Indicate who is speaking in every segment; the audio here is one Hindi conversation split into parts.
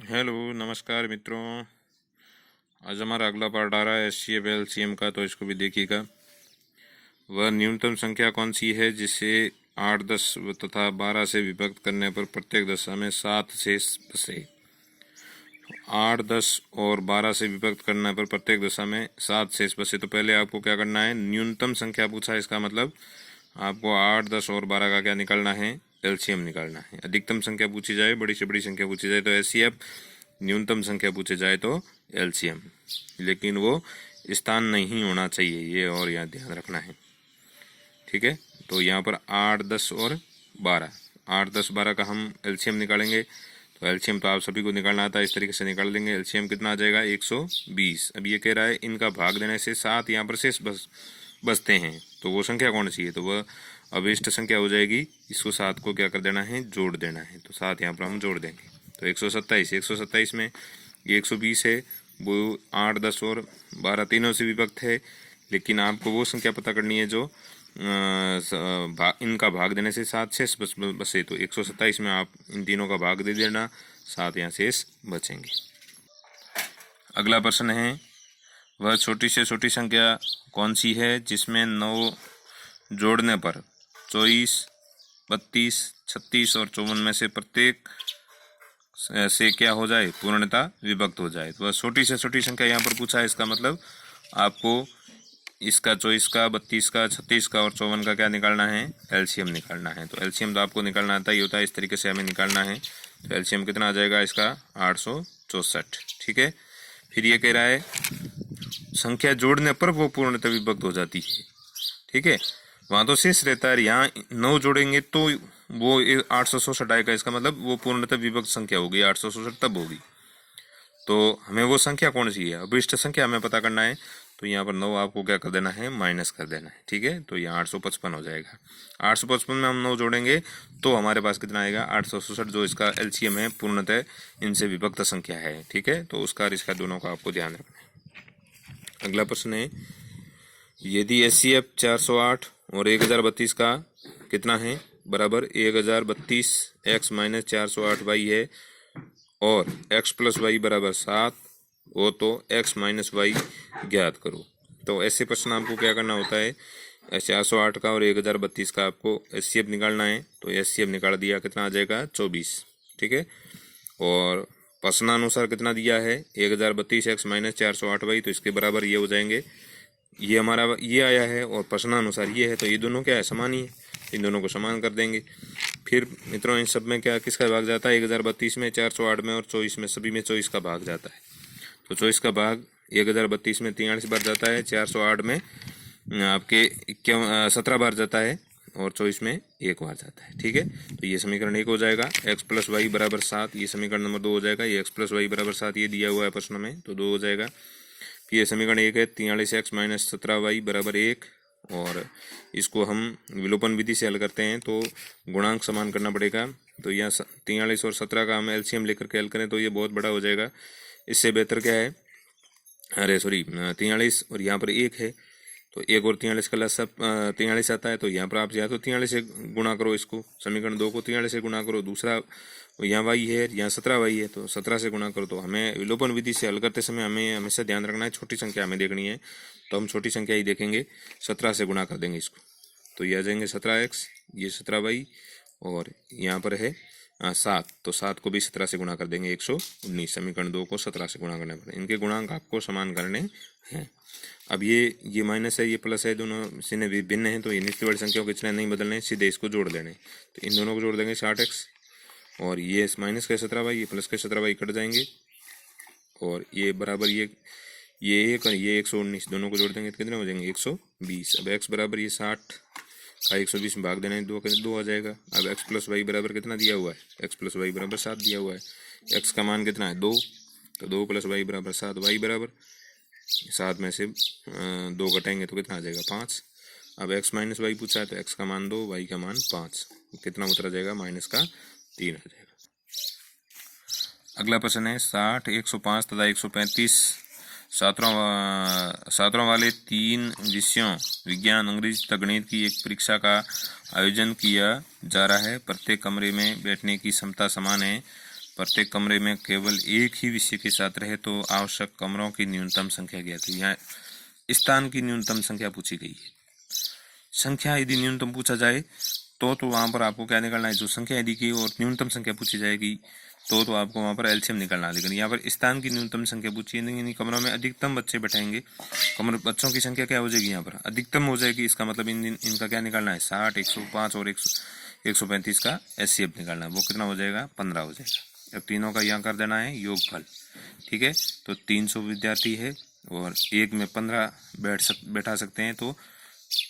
Speaker 1: हेलो नमस्कार मित्रों। आज हमारा अगला पार्ट आ रहा है एचसीएफ एलसीएम का, तो इसको भी देखिएगा। वह न्यूनतम संख्या कौन सी है जिसे 8, 10 तथा 12 से विभक्त करने पर प्रत्येक दशा में 7 शेष बचे। 8, 10 और 12 से विभक्त करने पर प्रत्येक दशा में 7 शेष बचे। तो पहले आपको क्या करना है, न्यूनतम संख्या पूछा है, इसका मतलब आपको 8, 10 और 12 का क्या निकालना है, एलसीएम निकालना है। अधिकतम संख्या पूछी जाए, बड़ी से बड़ी संख्या पूछी जाए तो एचसीएफ, न्यूनतम संख्या पूछे जाए तो एलसीएम, लेकिन वो स्थान नहीं होना चाहिए, ये और यहाँ ध्यान रखना है। ठीक है, तो यहाँ पर 8, 10 और 12, 8, 10, 12 का हम एलसीएम निकालेंगे। तो एलसीएम तो आप सभी को निकालना आता है, इस तरीके से निकाल देंगे। एलसीएम कितना आ जाएगा, 120। अब ये कह रहा है इनका भाग देने से 7 यहाँ पर शेष बचते हैं, तो वो संख्या कौन सी है, तो वह अभिष्ट संख्या हो जाएगी। इसको 7 को क्या कर देना है, जोड़ देना है। तो 7 यहाँ पर हम जोड़ देंगे तो 127 में ये 120 है, वो 8, 10 और 12 तीनों से विभक्त है, लेकिन आपको वो संख्या पता करनी है जो इनका भाग देने से 7 शेष बचे। तो 127 में आप इन तीनों का भाग दे देना, 7 यहाँ शेष बचेंगे। अगला प्रश्न है, वह छोटी से छोटी संख्या कौन सी है जिसमें 9 जोड़ने पर 24, 32, 36 और 54 में से प्रत्येक से क्या हो जाए, पूर्णता विभक्त हो जाए। तो वह छोटी से छोटी संख्या यहाँ पर पूछा है, इसका मतलब आपको इसका 24 का, 32 का, 36 का और 54 का क्या निकालना है, एलसीएम निकालना है। तो एलसीएम तो आपको निकालना आता ही होता है, इस तरीके से हमें निकालना है। तो एलसीएम कितना आ जाएगा इसका, 864। ठीक है, फिर ये कह रहा है संख्या जोड़ने पर वो पूर्णतः विभक्त हो जाती है। ठीक है, वहाँ तो शेष रहता है, यहाँ 9 जोड़ेंगे तो वो 864 आएगा, इसका मतलब वो पूर्णतः विभक्त संख्या होगी, 864 तब होगी। तो हमें वो संख्या कौन सी है, अभिष्ट संख्या हमें पता करना है। तो यहाँ पर 9 आपको क्या कर देना है, माइनस कर देना है। ठीक है, तो यहाँ 855 हो जाएगा। 855 में हम 9 जोड़ेंगे तो हमारे पास कितना आएगा, 864, जो इसका एलसीएम है, पूर्णतः इनसे विभक्त संख्या है। ठीक है, तो उसका और इसका दोनों का आपको ध्यान रखना है। अगला प्रश्न है, यदि एचसीएफ 408 और 1032 का कितना है, बराबर 1032 x माइनस 408 y है और x प्लस वाई बराबर 7 हो, तो x माइनस वाई ज्ञात करो। तो ऐसे प्रश्न आपको क्या करना होता है, 408 का और 1032 का आपको एचसीएफ निकालना है। तो एचसीएफ निकाल दिया, कितना आ जाएगा, 24। ठीक है, और प्रश्नानुसार कितना दिया है, 1032 x माइनस 408 y, तो इसके बराबर ये हो जाएंगे। ये हमारा ये आया है और प्रश्नानुसार ये है, तो ये दोनों क्या है, समान ही है, इन दोनों को समान कर देंगे। फिर मित्रों इन सब में क्या किसका भाग जाता है, 1032 में, 408 में और 24 में, सभी में 24 का भाग जाता है। तो 24 का भाग 1032 में 43 बार जाता है, 408 में आपके 17 बार जाता है और 24 में 1 बार जाता है। ठीक है, तो ये समीकरण 1 हो जाएगा। x प्लस वाई बराबर 7, ये समीकरण नंबर 2 हो जाएगा। ये x प्लस वाई बराबर 7 ये दिया हुआ है प्रश्न में, तो 2 हो जाएगा। फिर ये समीकरण 1 है, 43x माइनस 17y बराबर 1, और इसको हम विलोपन विधि से हल करते हैं तो गुणांक समान करना पड़ेगा। तो यहाँ 43 और 17 का हम एलसीएम लेकर के हल करें तो ये बहुत बड़ा हो जाएगा। इससे बेहतर क्या है, 43 और यहाँ पर 1 है, तो 1 और 43 का लसा 43 आता है। तो यहाँ पर आप या तो 43 से गुणा करो, इसको समीकरण 2 को 43 से गुणा करो, दूसरा यहाँ वाई है, यहाँ 17 वाई है, तो 17 से गुणा करो। तो हमें विलोपन विधि से हल करते समय हमें हमेशा ध्यान रखना है, छोटी संख्या हमें देखनी है, तो हम छोटी संख्या ही देखेंगे, 17 से गुणा कर देंगे इसको। तो ये आ जाएंगे 17x, ये 17y, और यहाँ पर है 7, तो 7 को भी 17 से गुणा कर देंगे, 119। समीकरण 2 को 17 से गुणा करने पर इनके गुणांक आपको समान करने हैं। अब ये माइनस है, ये प्लस है, दोनों से भिन्न है, तो ये निश्चित बड़ी संख्याओं के चिन्ह नहीं बदलने, सीधे इसको जोड़ देने। तो इन दोनों को जोड़ देंगे, 60x और ये माइनस के 17y, ये प्लस के 17y कट जाएंगे, और ये बराबर ये 1 और ये 119, दोनों को जोड़ देंगे तो कितने हो जाएंगे, 120। अब x बराबर ये 60 का 120 में भाग देना है, 2 आ जाएगा। अब x प्लस वाई बराबर कितना दिया हुआ है, x प्लस वाई बराबर 7 दिया हुआ है। x का मान कितना है, 2, तो 2 प्लस वाई बराबर 7, वाई बराबर 7 में से 2 घटाएंगे तो कितना आ जाएगा, 5। अब x माइनस वाई पूछा है तो x का मान 2, वाई का मान 5, कितना उत्तर आ जाएगा, माइनस का 3 आ जाएगा। अगला प्रश्न है, 60, 105 तथा 135 छात्रों वाले 3 विषयों विज्ञान, अंग्रेजी तथा गणित की एक परीक्षा का आयोजन किया जा रहा है। प्रत्येक कमरे में बैठने की क्षमता समान है, प्रत्येक कमरे में केवल एक ही विषय के साथ रहे तो आवश्यक कमरों की न्यूनतम संख्या ज्ञात है। यहाँ स्थान की न्यूनतम संख्या पूछी गई है। संख्या यदि न्यूनतम पूछा जाए तो वहां पर आपको क्या निकालना है, जो संख्या यदि की और न्यूनतम संख्या पूछी जाएगी तो आपको वहां पर एलसीएम निकालना है। लेकिन यहाँ पर स्थान की न्यूनतम संख्या पूछी है, यानी कमरों में अधिकतम बच्चे बैठेंगे, बच्चों की संख्या क्या हो जाएगी, यहाँ पर अधिकतम हो जाएगी। इसका मतलब इनका क्या निकालना है, 60, 105 और 135 का एचसीएफ निकालना है। वो कितना हो जाएगा, 15 हो जाएगा। अब तीनों का यहाँ कर देना है योगफल, ठीक है। तो 300 विद्यार्थी है और एक में 15 बैठा सकते हैं, तो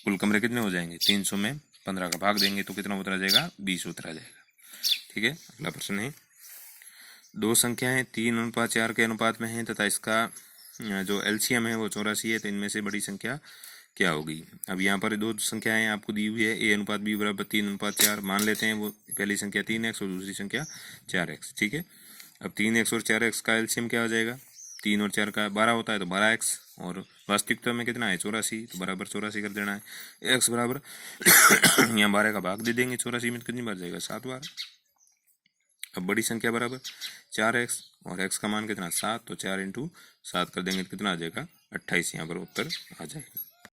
Speaker 1: कुल कमरे कितने हो जाएंगे, 300 में 15 का भाग देंगे तो कितना उतरा जाएगा, 20 उतरा जाएगा, ठीक है। अगला प्रश्न है, दो संख्याएं 3:4 के अनुपात में हैं तथा इसका जो एलसीएम है वो 84 है, तो इनमें से बड़ी संख्या क्या होगी। अब यहाँ पर दो संख्याएं आपको दी हुई है, a/b बराबर 3:4। मान लेते हैं वो पहली संख्या 3x और दूसरी संख्या 4x, ठीक है। अब 3x और 4x का एलसीएम क्या हो जाएगा, 3 और 4 का 12 होता है तो 12x, और वास्तविकता में कितना है 84, तो बराबर 84 कर देना है। x बराबर यहाँ 12 का भाग दे देंगे, 84 में कितनी बार जाएगा, 7 बार। अब बड़ी संख्या बराबर 4x और x का मान कितना 7, तो 4 × 7 कर देंगे तो कितना आ जाएगा 28, यहाँ पर उत्तर आ जाएगा।